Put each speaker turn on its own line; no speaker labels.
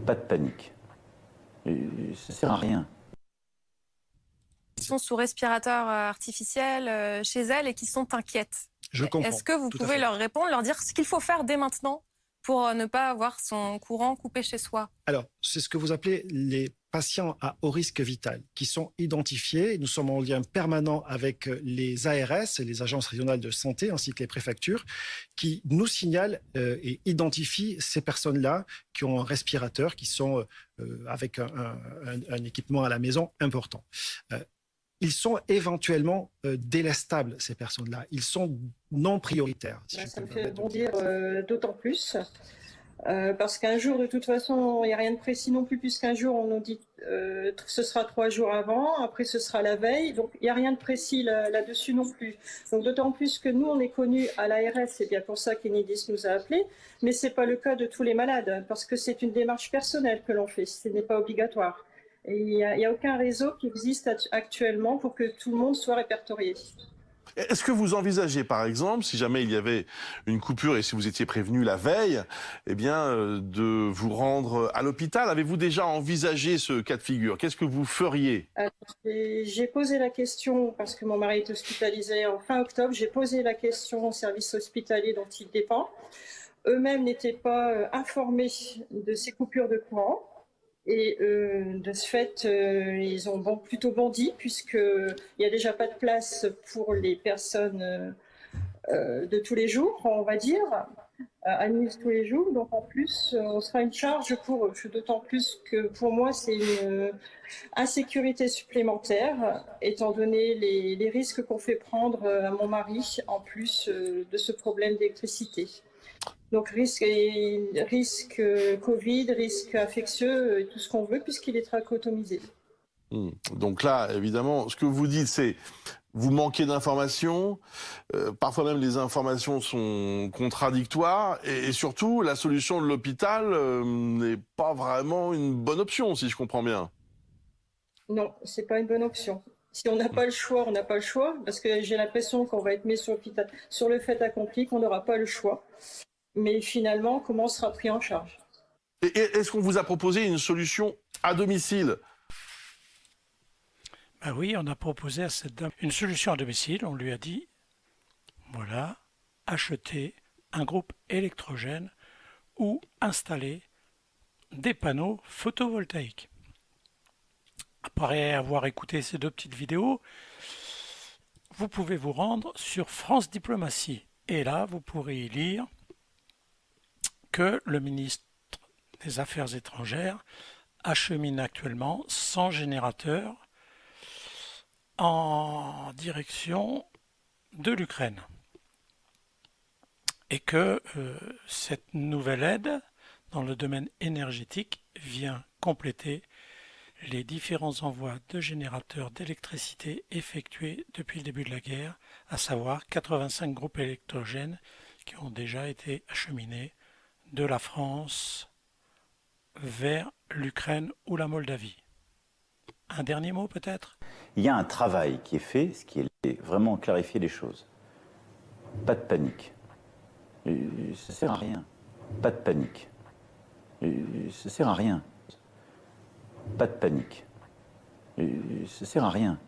Pas de panique. Ça sert à rien.
Qui sont sous respirateur artificiel chez elles et qui sont inquiètes.
Je comprends.
Est-ce que vous pouvez leur répondre, leur dire ce qu'il faut faire dès maintenant pour ne pas avoir son courant coupé chez soi?
Alors, c'est ce que vous appelez les patients à haut risque vital, qui sont identifiés. Nous sommes en lien permanent avec les ARS et les agences régionales de santé, ainsi que les préfectures, qui nous signalent et identifient ces personnes-là qui ont un respirateur, qui sont avec un équipement à la maison important. Ils sont éventuellement délestables, ces personnes-là. Ils sont non prioritaires. Si
ça me fait bondir d'autant plus. Parce qu'un jour, de toute façon, il n'y a rien de précis non plus, puisqu'un jour, on nous dit ce sera 3 jours avant, après ce sera la veille. Donc, il n'y a rien de précis là-dessus non plus. Donc, d'autant plus que nous, on est connus à l'ARS, c'est bien pour ça qu'Enidis nous a appelés, mais ce n'est pas le cas de tous les malades, parce que c'est une démarche personnelle que l'on fait, ce n'est pas obligatoire. Et il n'y a aucun réseau qui existe actuellement pour que tout le monde soit répertorié.
Est-ce que vous envisagez, par exemple, si jamais il y avait une coupure et si vous étiez prévenu la veille, eh bien, de vous rendre à l'hôpital? Avez-vous déjà envisagé ce cas de figure? Qu'est-ce que vous feriez?
J'ai posé la question, parce que mon mari est hospitalisé en fin octobre, j'ai posé la question au service hospitalier dont il dépend. Eux-mêmes n'étaient pas informés de ces coupures de courant. Et de ce fait, ils ont plutôt bondi, puisqu'il n'y a déjà pas de place pour les personnes de tous les jours, on va dire, admises tous les jours. Donc en plus, on sera une charge pour eux. D'autant plus que pour moi, c'est une insécurité supplémentaire, étant donné les risques qu'on fait prendre à mon mari, en plus de ce problème d'électricité. Donc risque Covid, risque infectieux, tout ce qu'on veut, puisqu'il est trachotomisé.
Donc là, évidemment, ce que vous dites, c'est vous manquez d'informations, parfois même les informations sont contradictoires, et surtout, la solution de l'hôpital n'est pas vraiment une bonne option, si je comprends bien.
Non, c'est pas une bonne option. Si on n'a pas le choix, on n'a pas le choix, parce que j'ai l'impression qu'on va être mis sur le fait accompli, qu'on n'aura pas le choix. Mais finalement, comment sera pris en charge?
Et est-ce qu'on vous a proposé une solution à domicile?
Ben oui, on a proposé à cette dame une solution à domicile. On lui a dit, voilà, achetez un groupe électrogène ou installer des panneaux photovoltaïques. Après avoir écouté ces 2 petites vidéos, vous pouvez vous rendre sur France Diplomatie. Et là, vous pourrez y lire que le ministre des Affaires étrangères achemine actuellement 100 générateurs en direction de l'Ukraine. Et que cette nouvelle aide dans le domaine énergétique vient compléter les différents envois de générateurs d'électricité effectués depuis le début de la guerre, à savoir 85 groupes électrogènes qui ont déjà été acheminés de la France vers l'Ukraine ou la Moldavie. Un dernier mot peut-être?
Il y a un travail qui est fait, ce qui est vraiment clarifier les choses. Pas de panique. Ça sert à rien. Pas de panique. Ça sert à rien. Pas de panique. Ça sert à rien.